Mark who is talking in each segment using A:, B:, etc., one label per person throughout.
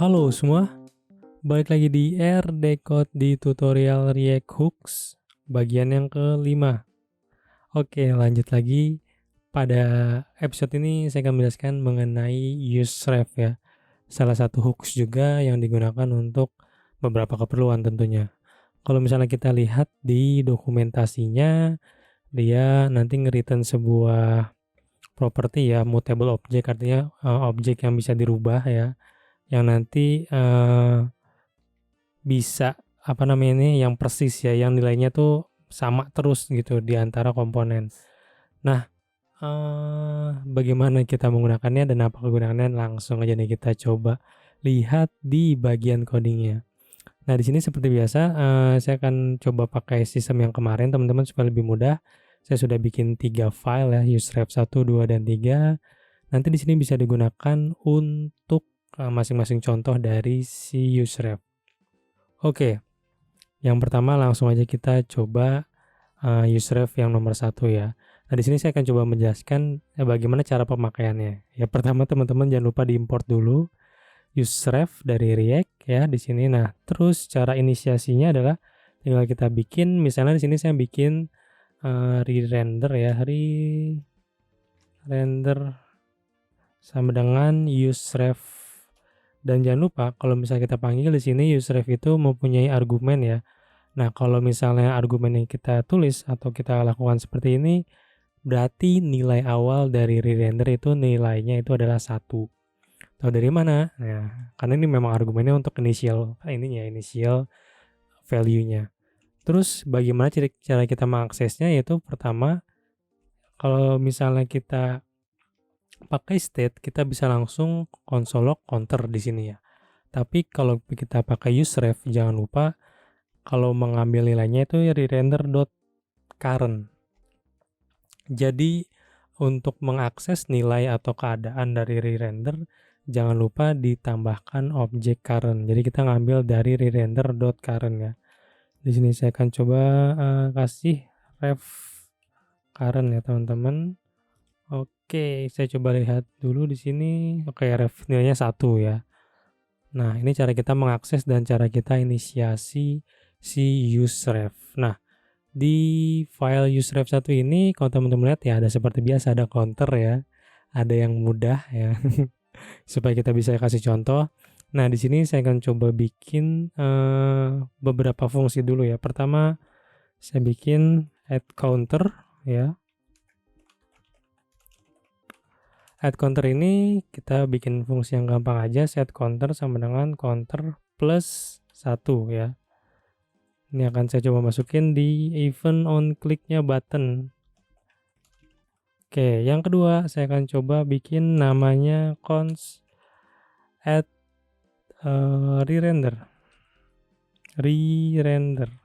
A: Halo semua, balik lagi di RDCode di tutorial React Hooks bagian yang kelima. Oke, lanjut lagi. Pada episode ini saya akan menjelaskan mengenai useref ya. Salah satu hooks juga yang digunakan untuk beberapa keperluan tentunya. Kalau misalnya kita lihat di dokumentasinya, dia nanti nge-return sebuah properti ya, mutable object, artinya objek yang bisa dirubah ya, yang nanti bisa, apa namanya ini, yang persis ya, yang nilainya tuh sama terus gitu di antara komponen. Nah, bagaimana kita menggunakannya dan apa kegunaannya, langsung aja nih kita coba lihat di bagian codingnya. Nah, di sini seperti biasa, saya akan coba pakai sistem yang kemarin teman-teman supaya lebih mudah. Saya sudah bikin 3 file ya, useref 1, 2, dan 3. Nanti di sini bisa digunakan untuk masing-masing contoh dari si useref. Oke, yang pertama langsung aja kita coba useref yang nomor 1 ya. Nah, di sini saya akan coba menjelaskan bagaimana cara pemakaiannya. Ya, pertama teman-teman jangan lupa diimport dulu useref dari React ya di sini. Nah, terus cara inisiasinya adalah tinggal kita bikin, misalnya di sini saya bikin re-render ya, re-render sama dengan useref. Dan jangan lupa kalau misalnya kita panggil di sini useref itu mempunyai argumen ya. Nah, kalau misalnya argumen yang kita tulis atau kita lakukan seperti ini, berarti nilai awal dari re-render itu nilainya itu adalah 1. Tahu dari mana? Nah, karena ini memang argumennya untuk initial initial value-nya. Terus bagaimana cara kita mengaksesnya, yaitu pertama, kalau misalnya kita pakai state, kita bisa langsung console log counter di sini ya. Tapi kalau kita pakai useref, jangan lupa kalau mengambil nilainya itu ya re-render.current. Jadi untuk mengakses nilai atau keadaan dari re-render, jangan lupa ditambahkan objek current. Jadi kita ngambil dari re-render.current ya. Di sini saya akan coba kasih ref current ya teman-teman. Oke, saya coba lihat dulu di sini. Oke, ref nilainya 1 ya. Nah, ini cara kita mengakses dan cara kita inisiasi si useref. Nah, di file useref 1 ini kalau teman-teman lihat ya ada seperti biasa, ada counter ya. Ada yang mudah ya. Supaya kita bisa kasih contoh. Nah, di sini saya akan coba bikin beberapa fungsi dulu ya. Pertama, saya bikin add counter ya. Add counter ini kita bikin fungsi yang gampang aja, set counter sama dengan counter plus 1 ya. Ini akan saya coba masukin di event on click-nya button. Oke, yang kedua saya akan coba bikin namanya const add re-render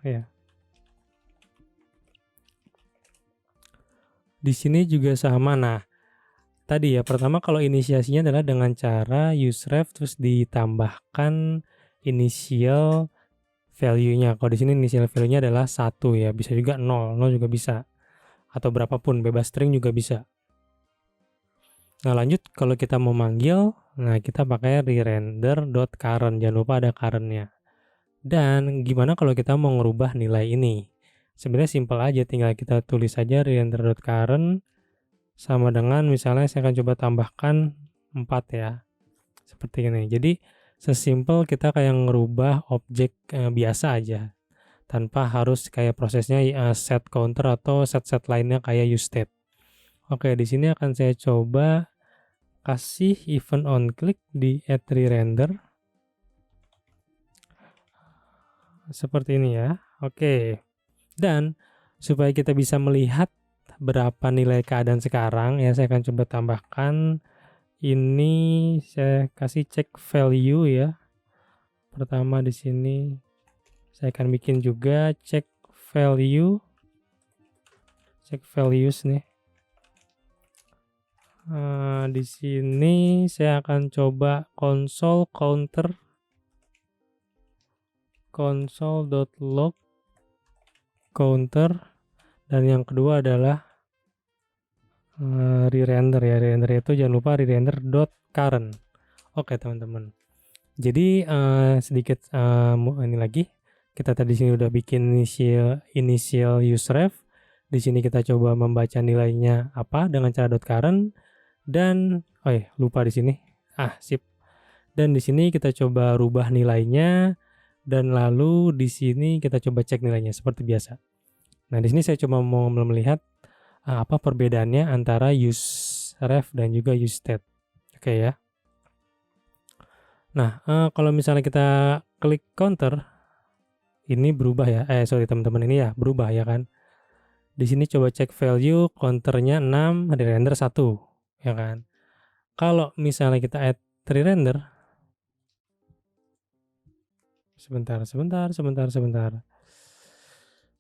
A: ya. Di sini juga sama. Nah, tadi ya, pertama kalau inisiasinya adalah dengan cara useref terus ditambahkan initial value-nya. Kalau di sini initial value-nya adalah 1 ya, bisa juga 0 juga bisa. Atau berapapun, bebas string juga bisa. Nah, lanjut kalau kita mau manggil, nah kita pakai re-render.current, jangan lupa ada current-nya. Dan gimana kalau kita mau ngerubah nilai ini? Sebenarnya simpel aja, tinggal kita tulis saja re-render.current sama dengan, misalnya saya akan coba tambahkan 4 ya. Seperti ini. Jadi sesimpel kita kayak ngerubah objek biasa aja. Tanpa harus kayak prosesnya set counter atau set lainnya kayak useState. Oke, di sini akan saya coba kasih event on click di add re-render. Seperti ini ya. Oke. Dan supaya kita bisa melihat berapa nilai keadaan sekarang ya, saya akan coba tambahkan ini, saya kasih cek value ya. Pertama di sini saya akan bikin juga cek value, cek values nih. Di sini saya akan coba console counter, console.log counter, dan yang kedua adalah re-render ya. Re-render itu jangan lupa re-render.current. Oke teman-teman, Jadi, sedikit, ini lagi, kita tadi sini udah bikin initial useref, di sini kita coba membaca nilainya apa dengan cara .current dan lupa di sini. Sip. Dan di sini kita coba rubah nilainya dan lalu di sini kita coba cek nilainya seperti biasa. Nah, di sini saya coba mau melihat, apa perbedaannya antara useref dan juga useState. Oke ya. Nah, kalau misalnya kita klik counter, ini berubah ya, teman-teman, ini ya berubah ya kan. Di sini coba cek value, counternya 6, re-render 1, ya kan. Kalau misalnya kita add re-render, sebentar.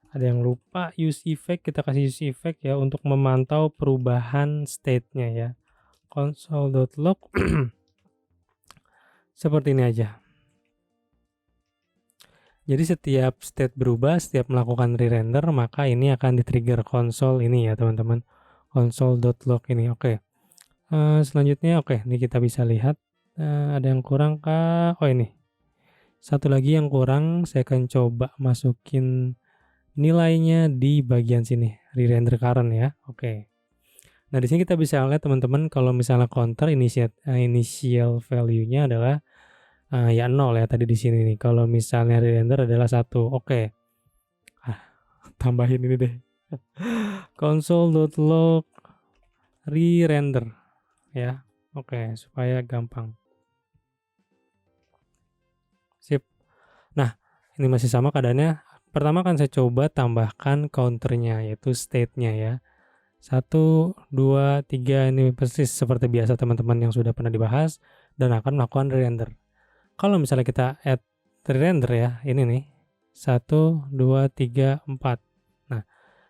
A: Ada yang lupa use effect, kita kasih use effect ya untuk memantau perubahan state-nya ya. Console.log seperti ini aja. Jadi setiap state berubah, setiap melakukan re-render, maka ini akan di-trigger console ini ya teman-teman. Console.log ini, oke. Selanjutnya, ini kita bisa lihat. Ada yang kurang kah? Oh ini. Satu lagi yang kurang, saya akan coba masukin nilainya di bagian sini, re-render current ya. Oke. Nah, di sini kita bisa lihat teman-teman kalau misalnya counter initial value-nya adalah ya 0 ya tadi di sini nih. Kalau misalnya re-render adalah 1. Oke. Tambahin ini deh. Console.log re-render ya. Oke, supaya gampang. Sip. Nah, ini masih sama keadaannya. Pertama kan saya coba tambahkan counternya yaitu state-nya ya. 1, 2, 3 ini persis seperti biasa teman-teman yang sudah pernah dibahas dan akan melakukan re-render. Kalau misalnya kita add re-render ya, ini nih. 1, 2, 3, 4. Nah,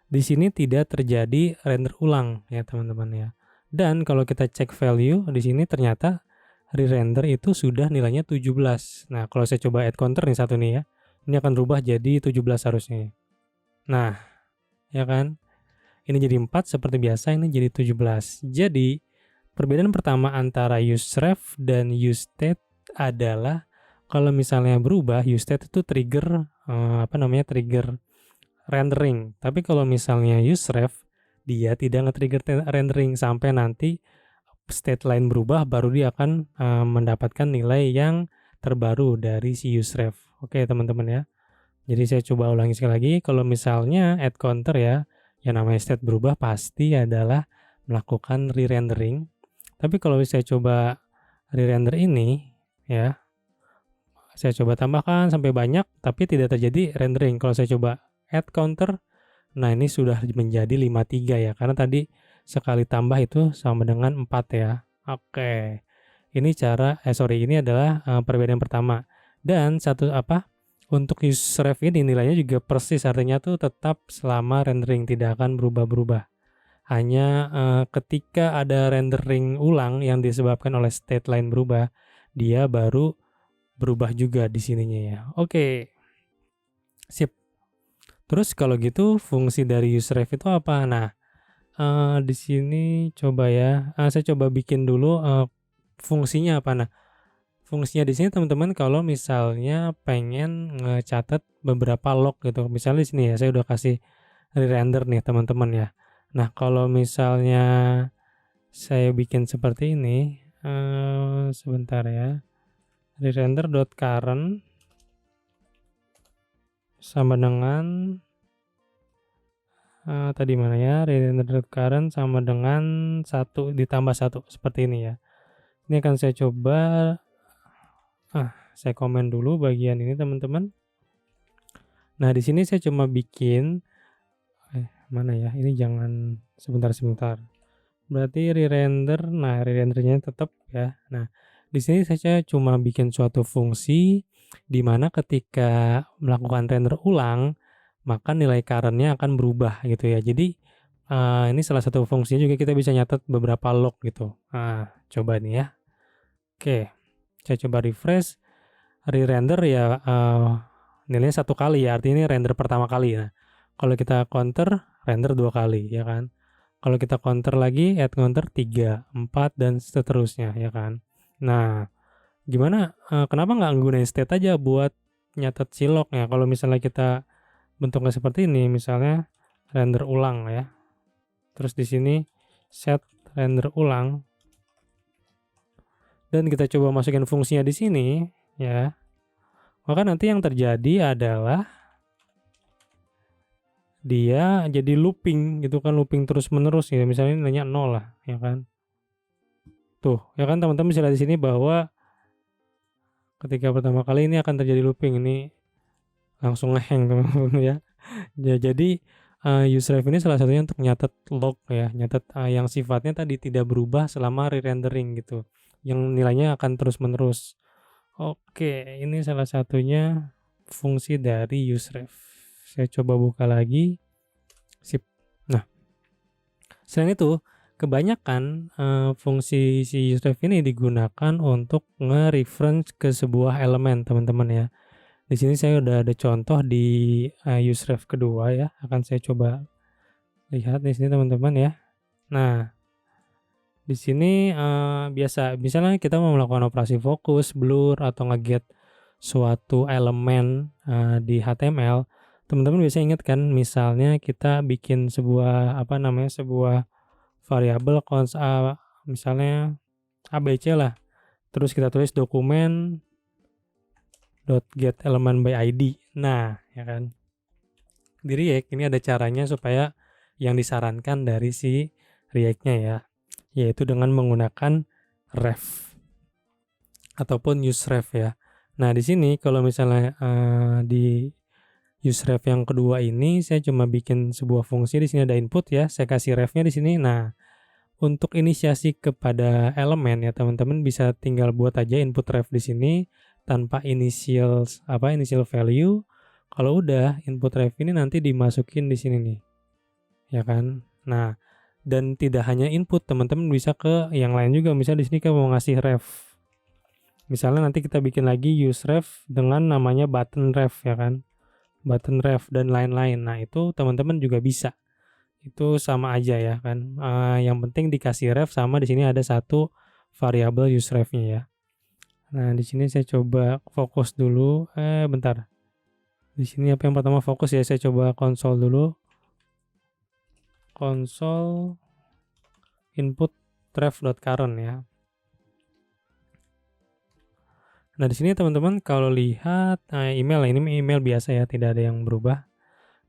A: di sini tidak terjadi render ulang ya teman-teman ya. Dan kalau kita cek value di sini ternyata re-render itu sudah nilainya 17. Nah, kalau saya coba add counter nih satu nih ya. Ini akan berubah jadi 17 harusnya. Nah, ya kan? Ini jadi 4 seperti biasa, ini jadi 17. Jadi, perbedaan pertama antara useref dan useState adalah kalau misalnya berubah, useState itu trigger trigger rendering. Tapi kalau misalnya useref, dia tidak nge-trigger rendering sampai nanti state line berubah baru dia akan mendapatkan nilai yang terbaru dari si useref. Oke, teman-teman ya. Jadi saya coba ulangi sekali lagi, kalau misalnya add counter ya, yang namanya state berubah pasti adalah melakukan re-rendering. Tapi kalau saya coba re-render ini ya, saya coba tambahkan sampai banyak tapi tidak terjadi rendering. Kalau saya coba add counter, nah ini sudah menjadi 53 ya, karena tadi sekali tambah itu sama dengan 4 ya. Oke. Ini ini adalah perbedaan pertama. Dan untuk useref ini nilainya juga persis, artinya tuh tetap selama rendering, tidak akan berubah-berubah. Hanya ketika ada rendering ulang yang disebabkan oleh state line berubah, dia baru berubah juga di sininya ya. Oke. Sip. Terus kalau gitu fungsi dari useref itu apa? Nah, di sini coba ya, saya coba bikin dulu fungsinya apa. Nah, fungsinya di sini teman-teman kalau misalnya pengen ngecatat beberapa log gitu. Misalnya di sini ya saya udah kasih re-render nih teman-teman ya. Nah, kalau misalnya saya bikin seperti ini, sebentar ya. Re-render.current sama dengan tadi mana ya? Re-render.current sama dengan 1 ditambah 1 seperti ini ya. Ini akan saya coba saya komen dulu bagian ini teman-teman. Nah, di sini saya cuma bikin mana ya? Ini jangan sebentar. Berarti re-render. Nah, re-rendernya tetap ya. Nah, di sini saya cuma bikin suatu fungsi di mana ketika melakukan render ulang, maka nilai current-nya akan berubah gitu ya. Jadi ini salah satu fungsinya juga kita bisa nyatet beberapa log gitu. Coba nih ya. Oke. Saya coba refresh. Re-render ya nilainya 1 kali ya, artinya ini render pertama kali ya. Kalau kita counter, render 2 kali ya kan. Kalau kita counter lagi, add counter 3, 4 dan seterusnya ya kan. Nah, Kenapa nggak gunain state aja buat nyatet si lognya? Kalau misalnya kita bentuknya seperti ini, misalnya render ulang ya. Terus di sini set render ulang dan kita coba masukin fungsinya di sini ya. Maka nanti yang terjadi adalah dia jadi looping gitu kan, looping terus-menerus ya. Misalnya ini nanya 0 lah, ya kan. Tuh, ya kan teman-teman bisa lihat di sini bahwa ketika pertama kali ini akan terjadi looping, ini langsung ngehang teman-teman ya. Ya jadi useref ini salah satunya untuk nyatet log ya, nyatet yang sifatnya tadi tidak berubah selama re-rendering gitu, yang nilainya akan terus-menerus. Oke, ini salah satunya fungsi dari useref. Saya coba buka lagi. Sip. Nah, selain itu, kebanyakan fungsi si useref ini digunakan untuk nge-reference ke sebuah elemen, teman-teman ya. Di sini saya udah ada contoh di useref kedua ya, akan saya coba lihat di sini teman-teman ya. Nah, di sini biasa misalnya kita mau melakukan operasi fokus, blur atau nge-get suatu elemen di HTML, teman-teman bisa ingat kan, misalnya kita bikin sebuah sebuah variabel misalnya ABC lah. Terus kita tulis dokumen .get element by ID. Nah, ya kan. Di React ini ada caranya supaya yang disarankan dari si React-nya ya, yaitu dengan menggunakan ref ataupun useref ya. Nah, di sini kalau misalnya di useref yang kedua ini saya cuma bikin sebuah fungsi, di sini ada input ya, saya kasih refnya di sini. Nah, untuk inisiasi kepada elemen ya teman-teman bisa tinggal buat aja input ref di sini tanpa initial value. Kalau udah input ref ini nanti dimasukin di sini nih. Ya kan? Nah, dan tidak hanya input, teman-teman bisa ke yang lain juga. Misalnya di sini kita mau ngasih ref. Misalnya nanti kita bikin lagi use ref dengan namanya button ref ya kan. Button ref dan lain-lain. Nah, itu teman-teman juga bisa. Itu sama aja ya kan. Yang penting dikasih ref sama di sini ada satu variabel use ref-nya ya. Nah, di sini saya coba fokus dulu. Bentar. Di sini apa yang pertama fokus ya, saya coba konsol dulu. Konsol input ref.current ya. Nah, di sini teman-teman kalau lihat email, ini email biasa ya, tidak ada yang berubah.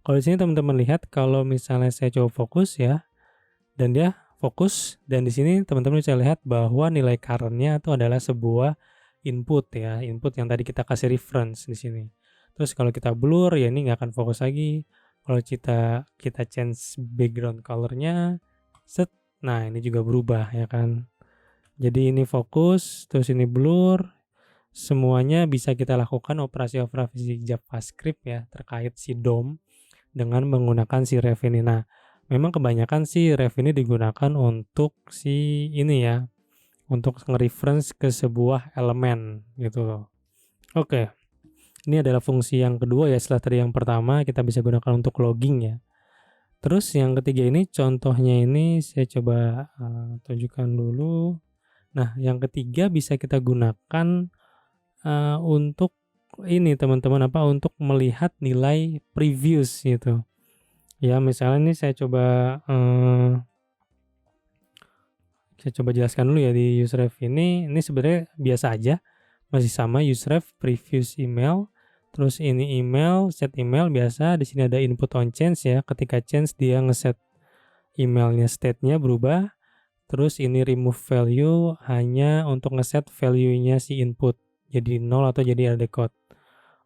A: Kalau di sini teman-teman lihat kalau misalnya saya coba fokus ya, dan dia fokus, dan di sini teman-teman bisa lihat bahwa nilai current-nya itu adalah sebuah input ya, input yang tadi kita kasih reference di sini. Terus kalau kita blur ya ini nggak akan fokus lagi. Kalau kita change background color-nya, set, nah ini juga berubah ya kan. Jadi ini fokus, terus ini blur. Semuanya bisa kita lakukan operasi-operasi JavaScript ya terkait si DOM dengan menggunakan si ref ini. Nah, memang kebanyakan si ref ini digunakan untuk si ini ya, untuk nge-reference ke sebuah elemen gitu loh. Oke. Ini adalah fungsi yang kedua ya, setelah tadi yang pertama kita bisa gunakan untuk logging ya. Terus yang ketiga ini contohnya ini saya coba tunjukkan dulu. Nah, yang ketiga bisa kita gunakan untuk ini teman-teman untuk melihat nilai previous gitu. Ya, misalnya ini saya coba jelaskan dulu ya di useref ini sebenarnya biasa aja. Masih sama useref previous email. Terus ini email, set email biasa, di sini ada input on change ya. Ketika change dia ngeset emailnya state-nya berubah. Terus ini remove value hanya untuk ngeset value-nya si input. Jadi 0 atau jadi ada code.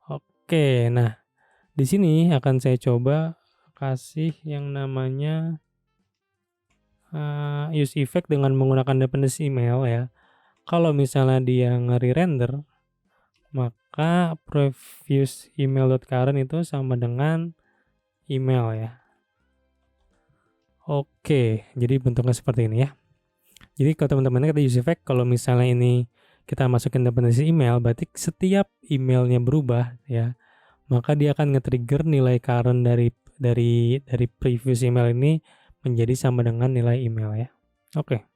A: Oke, nah di sini akan saya coba kasih yang namanya use effect dengan menggunakan dependency email ya. Kalau misalnya dia nge-render, maka previous email.current itu sama dengan email ya. Oke, jadi bentuknya seperti ini ya. Jadi kalau teman-teman kata use effect, kalau misalnya ini kita masukin dependency email, berarti setiap emailnya berubah ya, maka dia akan nge-trigger nilai current dari previous email ini menjadi sama dengan nilai email ya. Oke.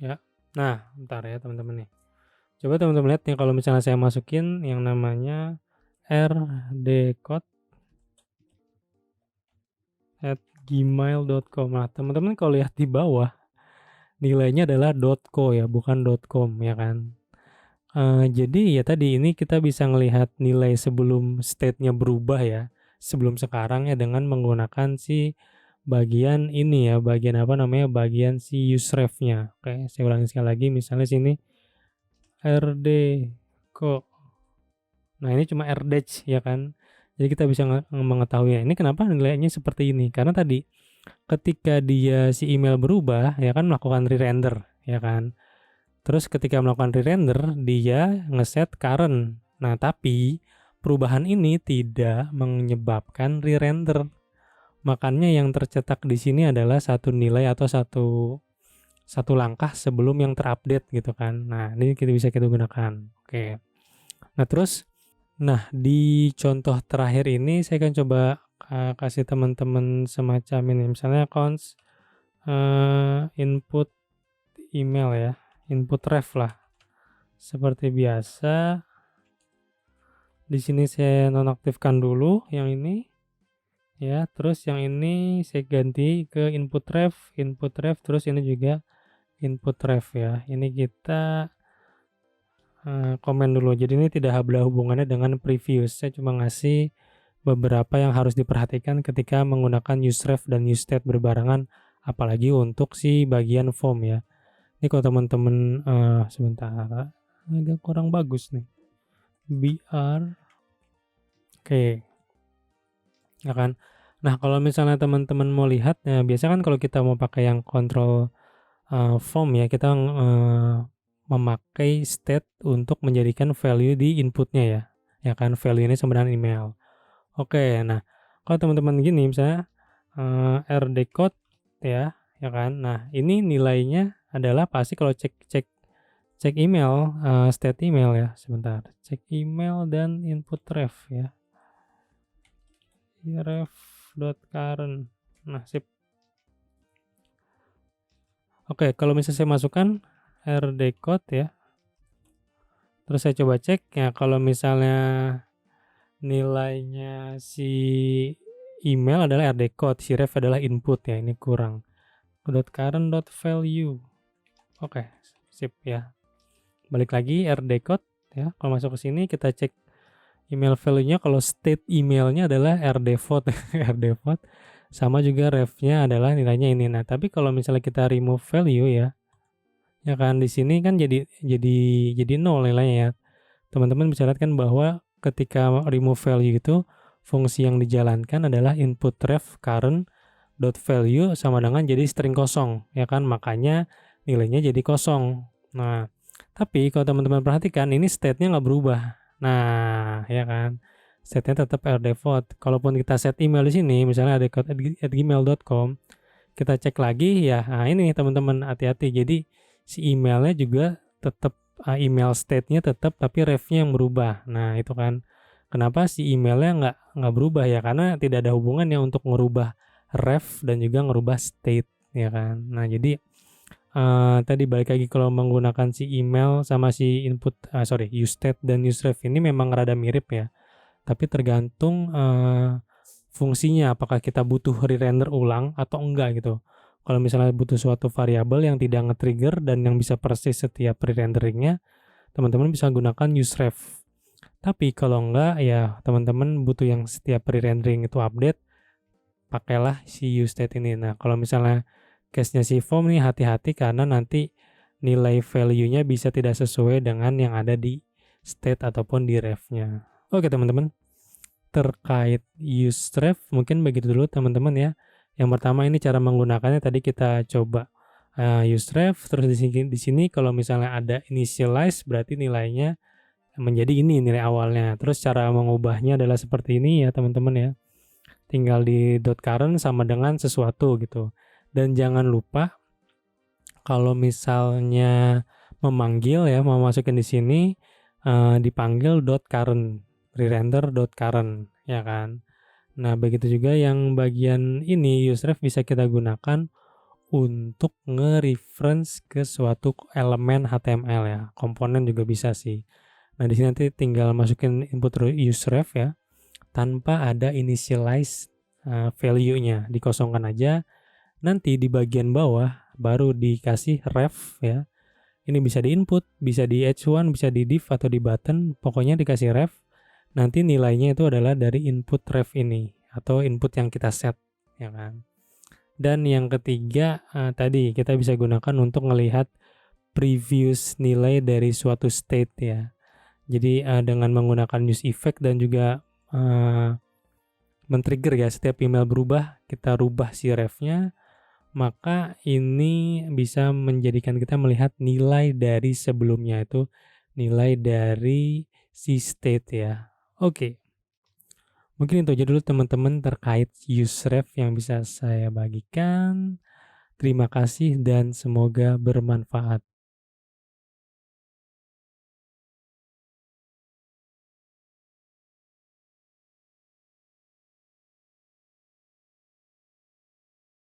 A: ya. Nah, bentar ya teman-teman nih. Coba teman-teman lihat nih kalau misalnya saya masukin yang namanya rdcode@gmail.com. Nah, teman-teman kalau lihat di bawah nilainya adalah .co ya, bukan .com ya kan. Jadi ya tadi ini kita bisa ngelihat nilai sebelum state-nya berubah ya, sebelum sekarang ya dengan menggunakan si bagian ini ya, bagian apa namanya, bagian si useref-nya. Oke, saya ulangi sekali lagi misalnya sini rdco. Nah, ini cuma rdec ya kan. Jadi kita bisa mengetahui ya, ini kenapa nilainya seperti ini, karena tadi ketika dia si email berubah ya kan melakukan re-render ya kan. Terus ketika melakukan re-render, dia ngeset current. Nah, tapi perubahan ini tidak menyebabkan re-render. Makanya yang tercetak di sini adalah satu nilai atau satu langkah sebelum yang terupdate gitu kan. Nah, ini kita bisa kita gunakan. Oke. Nah, terus di contoh terakhir ini saya akan coba kasih teman-teman semacam ini. Misalnya accounts input email ya, input ref lah. Seperti biasa, di sini saya nonaktifkan dulu yang ini, ya. Terus yang ini saya ganti ke input ref, terus ini juga input ref ya. Ini kita komen dulu. Jadi ini tidak ada hubungannya dengan previous. Saya cuma ngasih beberapa yang harus diperhatikan ketika menggunakan useref dan useState berbarengan, apalagi untuk si bagian form ya. Ini kalau teman-teman sebentar, agak kurang bagus nih. BR, oke, ya kan. Nah, kalau misalnya teman-teman mau lihat, ya biasa kan kalau kita mau pakai yang control form ya, kita memakai state untuk menjadikan value di inputnya ya kan, value ini sama dengan email. Oke, nah kalau teman-teman gini misalnya rdcode ya kan. Nah, ini nilainya adalah pasti kalau cek email, state email ya, sebentar. Cek email dan input ref ya. Ref.current. Nah, sip. Oke, kalau misalnya saya masukkan rdcode ya. Terus saya coba cek ya, kalau misalnya nilainya si email adalah rdcode, si ref adalah input ya, ini kurang. .current.value. Oke, sip ya. Balik lagi rdcode ya. Kalau masuk ke sini kita cek email value-nya, kalau state emailnya adalah rdvote rdvote, sama juga ref-nya adalah nilainya ini. Nah, tapi kalau misalnya kita remove value ya kan di sini kan jadi nol nilainya ya. Teman-teman bisa lihat kan bahwa ketika remove value itu fungsi yang dijalankan adalah input ref current dot value sama dengan jadi string kosong ya kan, makanya nilainya jadi kosong. Nah, tapi kalau teman-teman perhatikan ini state-nya nggak berubah. Nah, ya kan, state-nya tetap rdvote. Kalaupun kita set email di sini, misalnya rdcode@gmail.com, kita cek lagi ya. Nah, ini teman-teman hati-hati. Jadi si emailnya juga tetap email state-nya tetap, tapi ref-nya yang berubah. Nah, itu kan kenapa si emailnya nggak berubah ya, karena tidak ada hubungannya untuk merubah ref dan juga ngerubah state ya kan. Nah, jadi tadi balik lagi, kalau menggunakan si email sama si input useState dan useRef ini memang rada mirip ya, tapi tergantung fungsinya, apakah kita butuh re-render ulang atau enggak gitu. Kalau misalnya butuh suatu variabel yang tidak nge-trigger dan yang bisa persis setiap re-renderingnya, teman-teman bisa gunakan useRef. Tapi kalau enggak ya teman-teman butuh yang setiap re-rendering itu update, pakailah si useState ini. Nah, kalau misalnya case-nya si form nih, hati-hati karena nanti nilai value-nya bisa tidak sesuai dengan yang ada di state ataupun di ref-nya. Oke teman-teman, terkait useRef mungkin begitu dulu teman-teman ya. Yang pertama ini cara menggunakannya, tadi kita coba useRef, terus di sini kalau misalnya ada initialize berarti nilainya menjadi ini nilai awalnya. Terus cara mengubahnya adalah seperti ini ya teman-teman ya. Tinggal di .current sama dengan sesuatu gitu. Dan jangan lupa kalau misalnya memanggil ya, mau masukin di sini dipanggil .current, re-render .current ya kan. Nah, begitu juga yang bagian ini useRef bisa kita gunakan untuk nge-reference ke suatu elemen HTML ya, komponen juga bisa sih. Nah, di sini nanti tinggal masukin input useref ya, tanpa ada initialize value-nya, dikosongkan aja. Nanti di bagian bawah baru dikasih ref ya. Ini bisa di input, bisa di h1, bisa di div atau di button, pokoknya dikasih ref. Nanti nilainya itu adalah dari input ref ini atau input yang kita set, ya kan. Dan yang ketiga tadi kita bisa gunakan untuk melihat previous nilai dari suatu state ya. Jadi dengan menggunakan use effect dan juga men-trigger ya, setiap email berubah, kita rubah si refnya, maka ini bisa menjadikan kita melihat nilai dari sebelumnya, itu nilai dari si state ya. Oke. Mungkin itu aja dulu teman-teman terkait useref yang bisa saya bagikan. Terima kasih dan semoga bermanfaat.